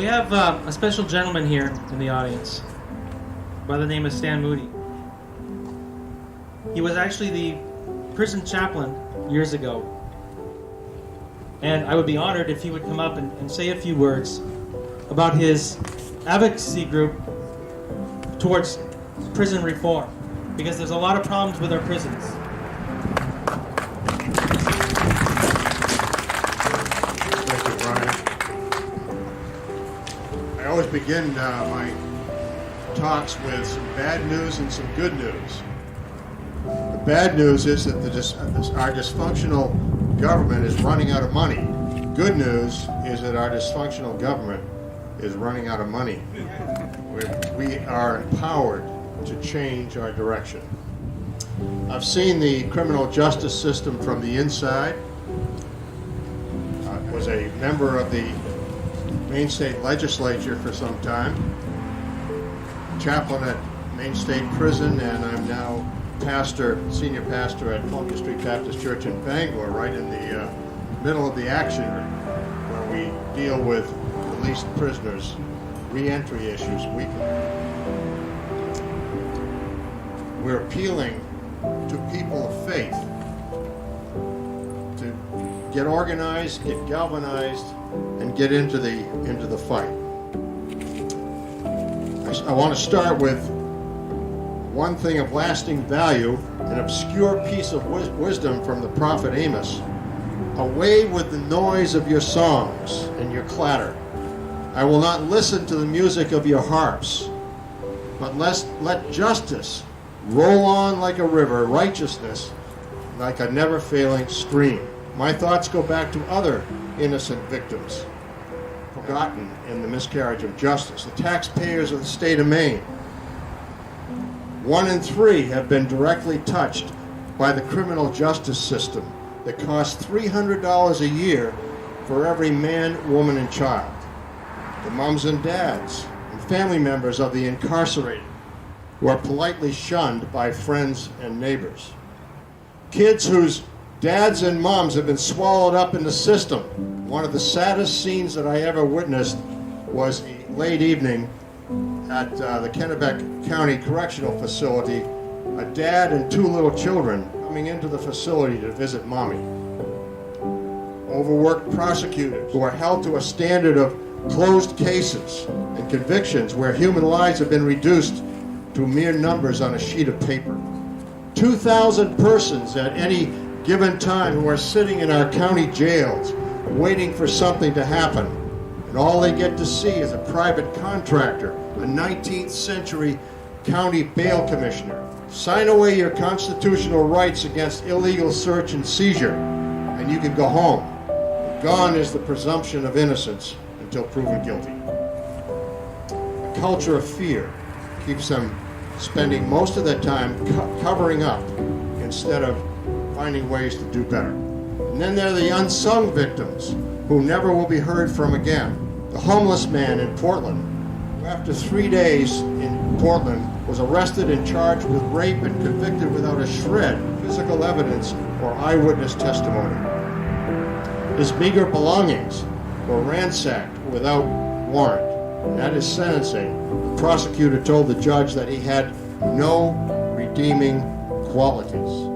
We have a special gentleman here in the audience by the name of Stan Moody. He was actually the prison chaplain years ago. And I would be honored if he would come up and say a few words about his advocacy group towards prison reform, because there's a lot of problems with our prisons. Thank you, Brian. I always begin my talks with some bad news and some good news. The bad news is that our dysfunctional government is running out of money. Good news is that our dysfunctional government is running out of money. We are empowered to change our direction. I've seen the criminal justice system from the inside. I was a member of the Maine State Legislature for some time, chaplain at Maine State Prison, and I'm now senior pastor at Columbia Street Baptist Church in Bangor, right in the middle of the action, where we deal with released prisoners, re-entry issues. We're appealing to people of faith to get organized, get galvanized, and get into the fight. I want to start with one thing of lasting value, an obscure piece of wisdom from the prophet Amos. Away with the noise of your songs and your clatter. I will not listen to the music of your harps, but let justice roll on like a river, righteousness like a never-failing stream. My thoughts go back to other innocent victims, forgotten in the miscarriage of justice, the taxpayers of the state of Maine. 1 in 3 have been directly touched by the criminal justice system that costs $300 a year for every man, woman, and child. The moms and dads and family members of the incarcerated who are politely shunned by friends and neighbors. Kids whose dads and moms have been swallowed up in the system. One of the saddest scenes that I ever witnessed was a late evening at the Kennebec County Correctional Facility, a dad and 2 little children coming into the facility to visit mommy. Overworked prosecutors who are held to a standard of closed cases and convictions where human lives have been reduced to mere numbers on a sheet of paper. 2,000 persons at any given time who are sitting in our county jails waiting for something to happen. And all they get to see is a private contractor, a 19th century county bail commissioner. Sign away your constitutional rights against illegal search and seizure, and you can go home. Gone is the presumption of innocence until proven guilty. A culture of fear keeps them spending most of their time covering up instead of finding ways to do better. And then there are the unsung victims who never will be heard from again. The homeless man in Portland, who after 3 days in Portland was arrested and charged with rape and convicted without a shred of physical evidence or eyewitness testimony. His meager belongings were ransacked without warrant. And at his sentencing, the prosecutor told the judge that he had no redeeming qualities.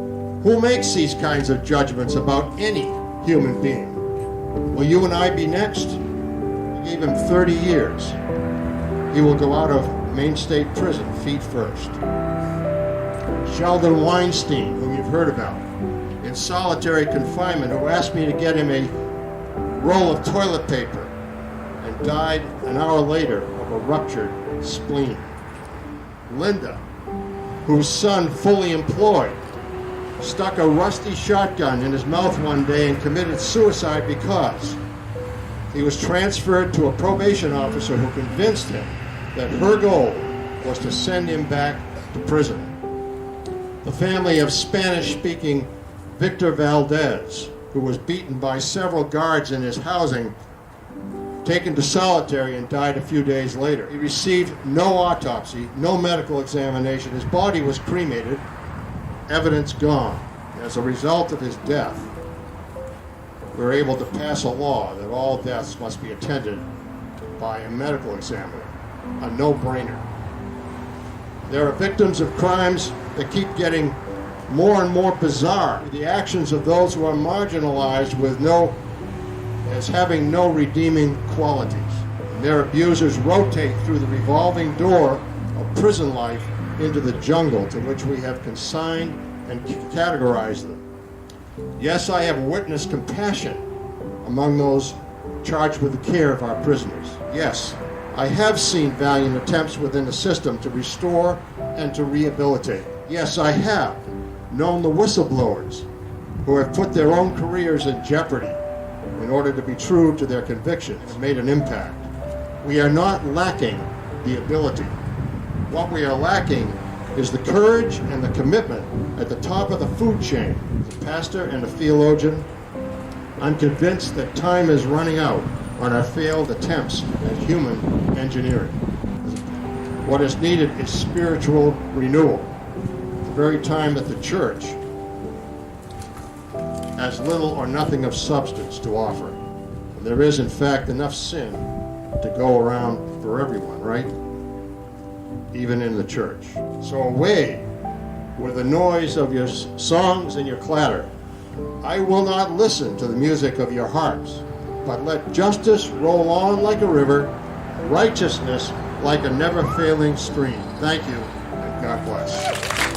Who makes these kinds of judgments about any human being? Will you and I be next? I gave him 30 years. He will go out of Maine State Prison feet first. Sheldon Weinstein, whom you've heard about, in solitary confinement, who asked me to get him a roll of toilet paper and died an hour later of a ruptured spleen. Linda, whose son, fully employed, stuck a rusty shotgun in his mouth one day and committed suicide because he was transferred to a probation officer who convinced him that her goal was to send him back to prison. The family of Spanish-speaking Victor Valdez, who was beaten by several guards in his housing, taken to solitary and died a few days later. He received no autopsy, no medical examination. His body was cremated, evidence gone. As a result of his death, we were able to pass a law that all deaths must be attended by a medical examiner. A no-brainer. There are victims of crimes that keep getting more and more bizarre. The actions of those who are marginalized as having no redeeming qualities. And their abusers rotate through the revolving door of prison life into the jungle to which we have consigned and categorized them. Yes, I have witnessed compassion among those charged with the care of our prisoners. Yes, I have seen valiant attempts within the system to restore and to rehabilitate. Yes, I have known the whistleblowers who have put their own careers in jeopardy in order to be true to their convictions and made an impact. We are not lacking the ability. What we are lacking is the courage and the commitment at the top of the food chain. As a pastor and a theologian, I'm convinced that time is running out on our failed attempts at human engineering. What is needed is spiritual renewal. At the very time that the church has little or nothing of substance to offer. And there is, in fact, enough sin to go around for everyone, right? Even in the church. So away with the noise of your songs and your clatter. I will not listen to the music of your harps, but let justice roll on like a river, righteousness like a never-failing stream. Thank you, and God bless.